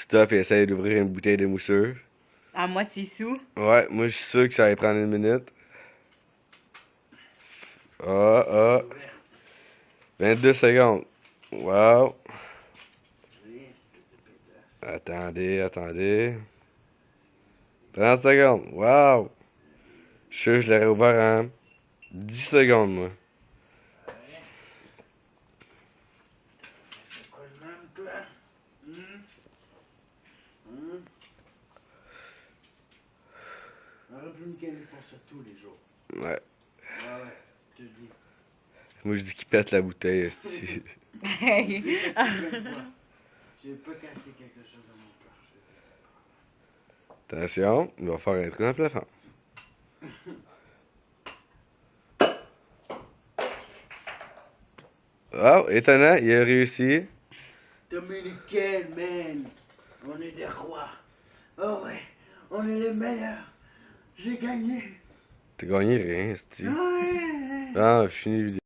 Christophe il essaye d'ouvrir une bouteille de mousseux. À moitié sous. Ouais, moi je suis sûr que ça va prendre une minute. Ah, ah. 22 secondes. Wow. Attendez, attendez. 30 secondes. Wow. Je suis sûr que je l'aurais ouvert en 10 secondes, moi. C'est quoi le même, toi? On aurait pu me gagner pour ça tous les jours. Ouais. Ouais, je te dis. Moi je dis qu'il pète la bouteille, esti. Hey. J'ai pas cassé quelque chose dans mon cœur. Attention, il va faire un trou dans le plafond. Oh, étonnant, il a réussi. Dominicaine, man. On est des rois. Oh ouais, on est les meilleurs. J'ai gagné. T'as gagné rien, esti. Ouais. Ah, fini la vidéo.